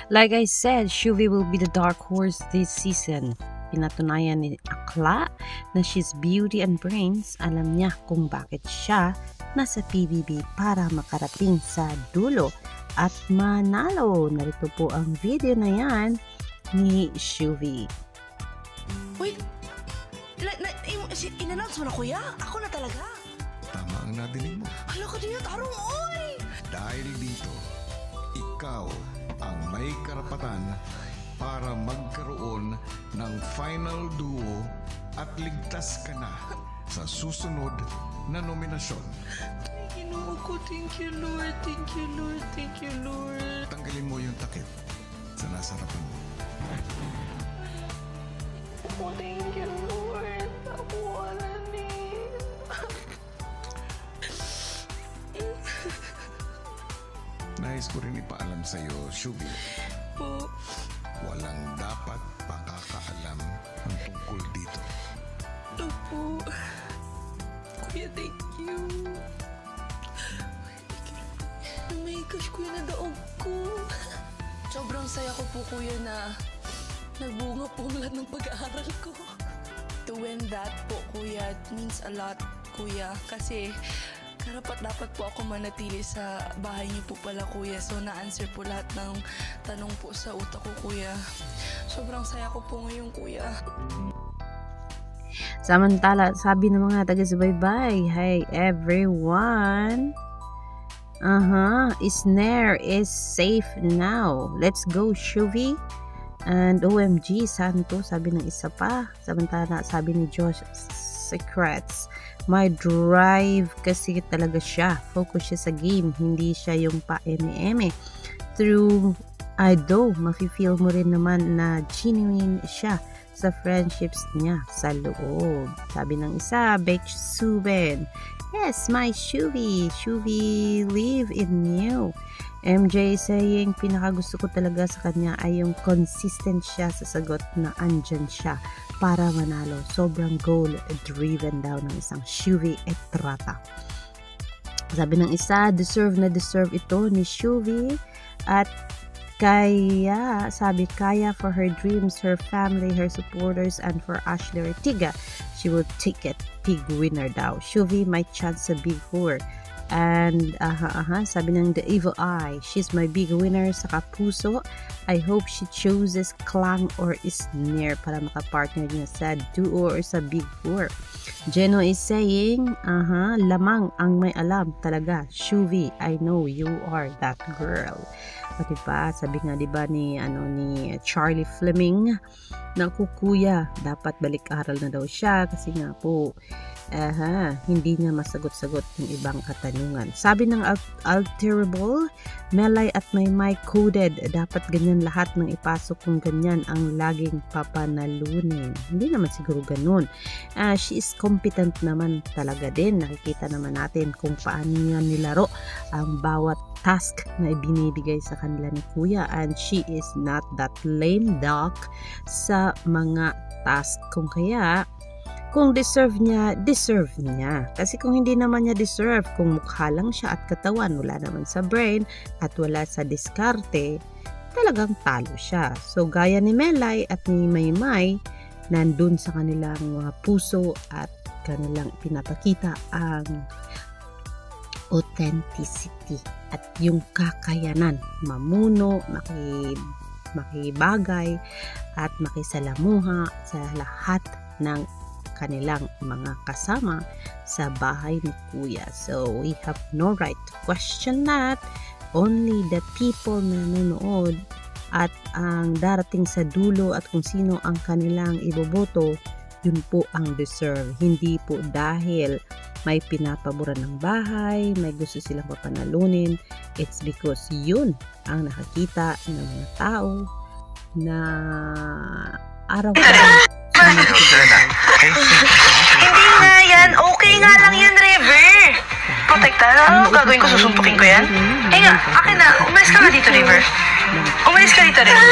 Like I said, Shuvi will be the dark horse this season. Pinatunayan ni Akla na she's beauty and brains. Alam niya kung bakit siya nasa PBB para makarating sa dulo at manalo. Narito po ang video na yan ni Shuvi. Wait, in-announce mo na kuya? Ako na talaga. Tama ang nadinig mo. Hala ka din yung tarong, oy! Dahil dito, ikaw ang may karapatan para magkaroon ng final duo at ligtas ka na sa susunod na nominasyon. Ginoo ko, thank you Lord, thank you Lord, thank you Lord. Tanggalin mo yung takip sa nasa harapan mo. Oh, thank you Lord. Ako wala ni. Nais ko rin ipaalam sa iyo, Shuvi. Po. Walang dapat pakakaalam ang tungkol dito. Opo. Kuya, thank you. Oh my gosh, kuya, nadaog ko. Sobrang saya ko po, kuya, na nagbunga po lahat ng pag-aaral ko. To win that po, kuya, it means a lot, kuya. Kasi dapat po ako manatili sa bahay niyo po pala, kuya. So, na-answer po lahat ng tanong po sa utak ko, kuya. Sobrang saya ko po ngayon, kuya. Samantala, sabi ng mga taga-subaybay, hey everyone! Isner is safe now. Let's go, Shuvi. And OMG, Santo, sabi ng isa pa. Samantala, sabi ni Josh Secrets, my drive kasi talaga siya. Focus siya sa game, hindi siya yung pa-eme-eme. Through Ido, mafe-feel mo rin naman na genuine siya sa friendships niya sa loob. Sabi ng isa, Beck Suben, yes, my Shuvi. Shuvi live in you. MJ saying, pinakagusto ko talaga sa kanya ay yung consistent siya sa sagot na andyan siya para manalo. Sobrang goal-driven daw ng isang Shuvi Etrata. Sabi ng isa, deserve na deserve ito ni Shuvi at kaya, sabi, kaya for her dreams, her family, her supporters, and for Ashley Ortiga. She will take it. Big winner daw. Shuvi, my chance sa Big Four. And sabi ng The Evil Eye, she's my big winner sa Kapuso. I hope she chooses Klang or Isner para makapartner niya sa duo or sa Big Four. Jeno is saying, lamang ang may alam talaga. Shuvi, I know you are that girl. O diba, sabi nga diba ni Charlie Fleming na kuya, dapat balik-aral na daw siya kasi nga po hindi niya masagot-sagot yung ibang katanungan. Sabi ng Alterable, Melay at Maymay coded, dapat ganyan lahat ng ipasok kung ganyan ang laging papanalunin. Hindi naman siguro ganun. She is competent naman talaga din. Nakikita naman natin kung paano niya nilaro ang bawat task na ibinibigay sa kanila ni kuya, and she is not that lame duck sa mga task. Kung kaya kung deserve niya. Kasi kung hindi naman niya deserve, kung mukha lang siya at katawan, wala naman sa brain at wala sa diskarte, talagang talo siya. So gaya ni Melay at ni Maymay, nandun sa kanilang mga puso at kanilang pinapakita ang authenticity at yung kakayanan mamuno, makibagay at makisalamuha sa lahat ng kanilang mga kasama sa bahay ni kuya. So we have no right to question that. Only the people na nanonood at ang darating sa dulo at kung sino ang kanilang iboboto, yun po ang deserve. Hindi po dahil may pinapaboran ng bahay, may gusto silang papanalunin. It's because yun ang nakakita ng mga tao na araw-araw. Hindi nga yan. Okay nga lang yan, River. Protekta. Ano gagawin ko? Susumpukin ko yan? Eh nga, akin na. Umalis ka nga dito, River. Umalis ka dito, River.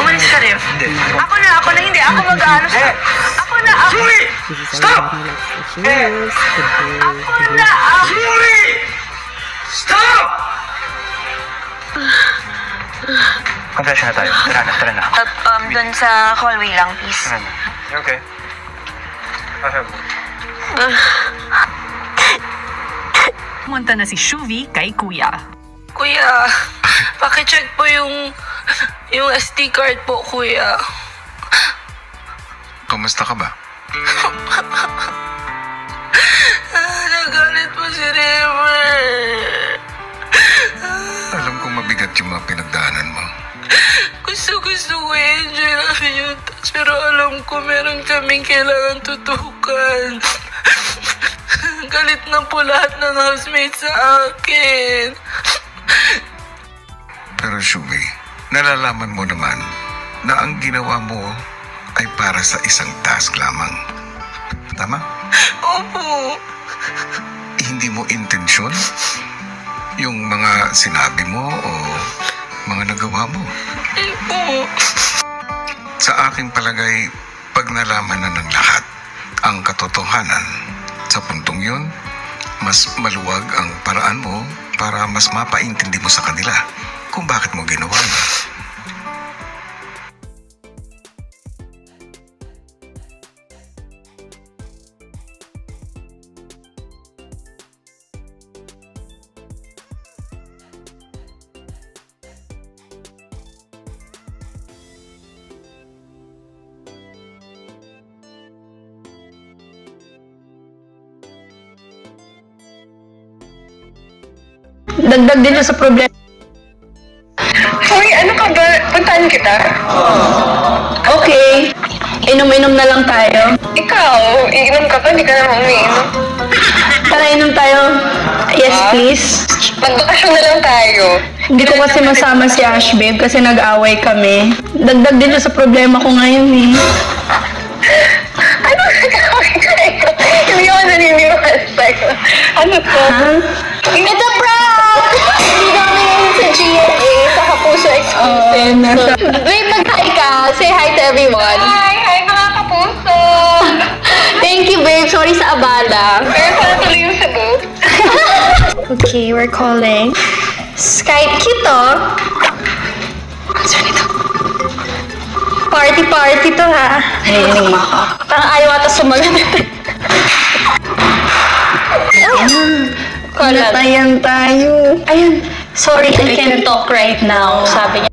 Umalis ka, River. Ako na. Hindi. Ako mag-ano sa... Ako na. Stop! Ako na. Stop! mag-refresh na tayo. Tara na. Dun sa hallway lang, please. Tara na. Okay. Pumunta na si Shuvi kay Kuya. Kuya, pakicheck po yung SD card po, Kuya. Kamusta ka ba? Nagalit po si River. Alam kong mabigat yung mga pinagdaanan mo. Gusto ko i-enjoy namin yung tax, pero alam ko meron kaming kailangan tutukan. Galit na po lahat ng housemates sa akin. Pero Shuvi, nalalaman mo naman na ang ginawa mo ay para sa isang task lamang. Tama? Opo. Hindi mo intensyon yung mga sinabi mo o mga nagawa mo. Opo. Sa aking palagay, pag nalaman na ng lahat ang katotohanan, sa puntong yun, mas maluwag ang paraan mo para mas mapaintindi mo sa kanila kung bakit mo ginawa mo. Dagdag din sa problema. Hoy, ano ka ba? Puntahan kita? Okay. Inom-inom na lang tayo. Ikaw, iinom ka pa, hindi ka naman umiinom. Tara, inom tayo. Yes, please. Magbakasyon na lang tayo. Hindi ko kasi masama si Ash, babe, kasi nag-away kami. Dagdag din sa problema ko ngayon eh. Ano nagkawin kayo? Hindi ako naniniwala sa'yo. Ano to? It's a prank! Hindi kami ngayon sa GMA, sa Kapuso Exclusive. Wait, mag-hi ka. Say hi to everyone. Hi mga Kapuso! Thank you, babe. Sorry sa abala. Pero pala tuloy yung Cebu. Okay, we're calling. Skype kito. Saan ito? Party to ha. Narinig mo ako. Parang ayaw ata sumagot. Natayan tayo. Ayun. Sorry, I can't talk right now. Sabi niya.